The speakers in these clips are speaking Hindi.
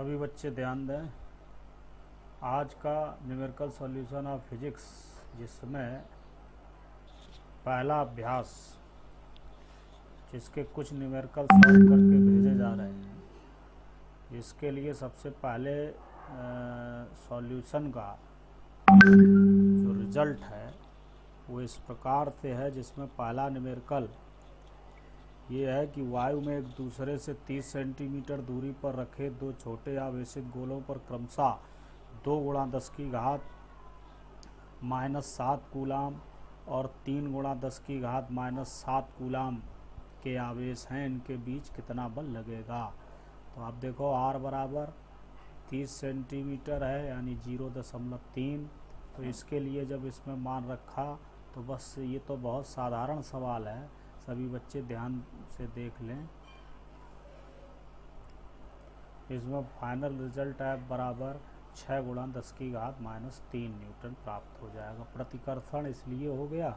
सभी बच्चे ध्यान दें। आज का न्यूमेरिकल सॉल्यूशन ऑफ फिजिक्स, जिसमें पहला अभ्यास जिसके कुछ न्यूमेरिकल सॉल्व करके भेजे जा रहे हैं। इसके लिए सबसे पहले सॉल्यूशन का जो रिजल्ट है वो इस प्रकार से है, जिसमें पहला न्यूमेरिकल ये है कि वायु में एक दूसरे से 30 सेंटीमीटर दूरी पर रखे दो छोटे आवेशित गोलों पर क्रमशः 2 × 10⁻⁻7 कूलाम और 3 × 10⁻⁻7 कूलाम के आवेश हैं। इनके बीच कितना बल लगेगा? तो आप देखो R बराबर 30 सेंटीमीटर है, यानी 0.3। तो इसके लिए जब इसमें मान रखा तो बस ये तो बहुत साधारण सवाल है, सभी बच्चे ध्यान से देख लें। इसमें फाइनल रिजल्ट F बराबर 6 × 10⁻³ न्यूटन प्राप्त हो जाएगा। प्रतिकर्षण इसलिए हो गया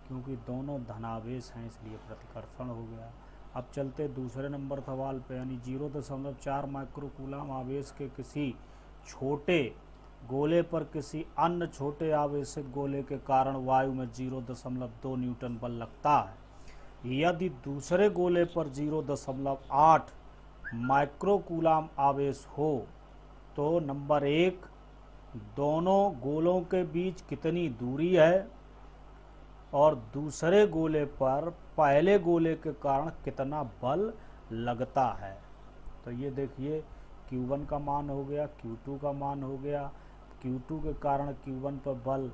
क्योंकि दोनों धनावेश हैं, इसलिए प्रतिकर्षण हो गया। अब चलते दूसरे नंबर सवाल पे, यानी 0.4 माइक्रो कूलाम आवेश के किसी छोटे गोले पर किसी अन्य छोटे आवेशित गोले के कारण वायु में 0.2 न्यूटन बल लगता है। यदि दूसरे गोले पर 0.8 माइक्रो कूलाम आवेश हो तो नंबर 1, दोनों गोलों के बीच कितनी दूरी है, और दूसरे गोले पर पहले गोले के कारण कितना बल लगता है। तो ये देखिए, Q1 का मान हो गया, Q2 का मान हो गया। Q2 के कारण Q1 पर बल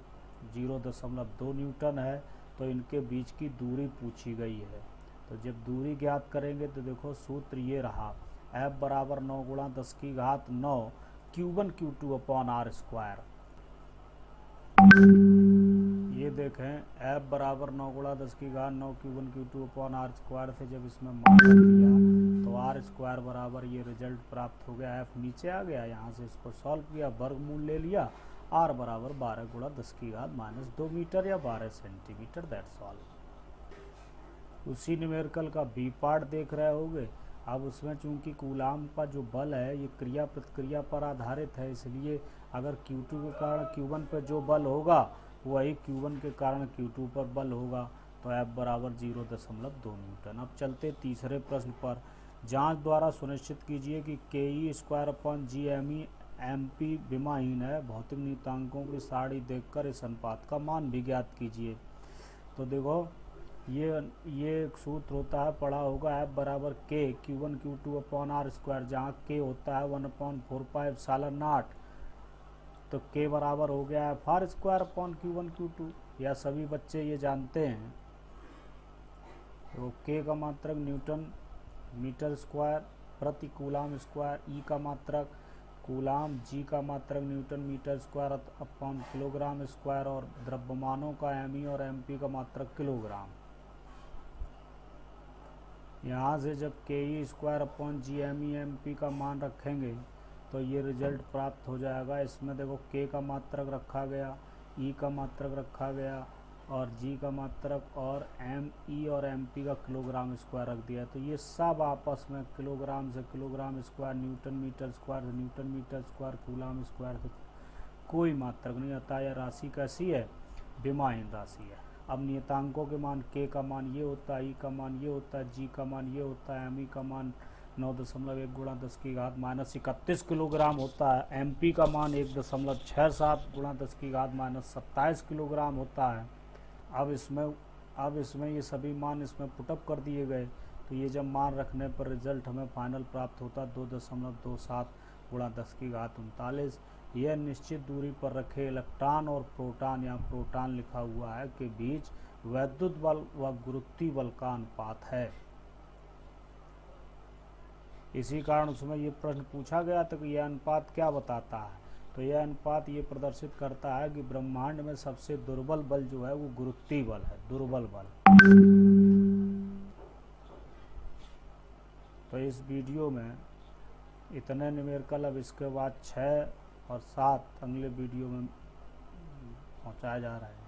0.2 न्यूटन है, तो इनके बीच की दूरी पूछी गई है। तो जब दूरी ज्ञात करेंगे तो देखो सूत्र ये रहा, F बराबर 9 × 10⁹ Q1 Q2/r²। ये देखें, F बराबर 9 × 10⁹ Q1 Q2/r² से जब इसमें मान रख दिया तो r² बराबर ये रिजल्ट प्राप्त हो गया। F नीचे आ गया, यहाँ से इसको सॉल्व किया, वर्गमूल ले लिया। R बराबर 12 × 10⁻² मीटर या 12 सेंटीमीटर, दैट्स ऑल। उसी न्यूमेरिकल का बी पार्ट देख रहे होगे। अब उसमें चूंकि कूलाम का जो बल है ये क्रिया प्रतिक्रिया पर आधारित है, इसलिए अगर Q2 के कारण Q1 पर जो बल होगा वही Q1 के कारण Q2 पर बल होगा। तो F बराबर 0.2 न्यूटन। अब चलते तीसरे प्रश्न पर। जांच द्वारा सुनिश्चित कीजिए कि Ke²/Gme MP विमाहीन है। भौतिक नियतांकों की सारणी देखकर इस अनुपात का मान भी ज्ञात कीजिए। तो देखो, ये एक सूत्र होता है, पढ़ा होगा, F बराबर K Q1 Q2/r², जहाँ K होता है 1/4πε0। तो K बराबर हो गया है FR²/Q1 Q2, या सभी बच्चे ये जानते हैं। तो K का मात्रक न्यूटन मीटर स्क्वायर प्रति कूलाम स्क्वायर, E का मात्रक कूलाम, G का मात्रक newton metre square upon kilogram square, और द्रव्यमानों का Me और MP का मात्रक किलोग्राम। यहाँ से जब Ke²/Gme MP का मान रखेंगे तो ये रिजल्ट प्राप्त हो जाएगा। इसमें देखो K का मात्रक रखा गया, E का मात्रक रखा गया, और G का मात्रक, और Me और MP का किलोग्राम स्क्वायर रख दिया। तो ये सब आपस में किलोग्राम से kilogram square, newton metre square से newton metre square, coulomb square से कोई मात्रक नहीं आता। यह राशि कैसी है? विमाहीन राशि है। अब नियतांकों के मान, K का मान ये होता है, E का मान ये होता है, G का मान ये होता है, Me का मान 9.1 × 10⁻31 किलोग्राम होता है, MP का मान 1.67 × 10⁻27 किलोग्राम होता है। अब इसमें ये सभी मान इसमें पुटअप कर दिए गए, तो ये जब मान रखने पर रिजल्ट हमें फाइनल प्राप्त होता 2.27 × 10⁻39। यह निश्चित दूरी पर रखे इलेक्ट्रॉन और प्रोटॉन, या प्रोटॉन लिखा हुआ है, के बीच वैद्युत बल व गुरुत्वीय बल का अनुपात है। इसी कारण उसमें ये प्रश्न पूछा गया था कि यह अनुपात क्या बताता है। तो यह अनुपात ये प्रदर्शित करता है कि ब्रह्मांड में सबसे दुर्बल बल जो है वो गुरुत्वीय बल है, दुर्बल बल। तो इस वीडियो में इतने न्यूमेरिकल, अब इसके बाद 6 और 7 अगले वीडियो में पहुंचाया जा रहा है।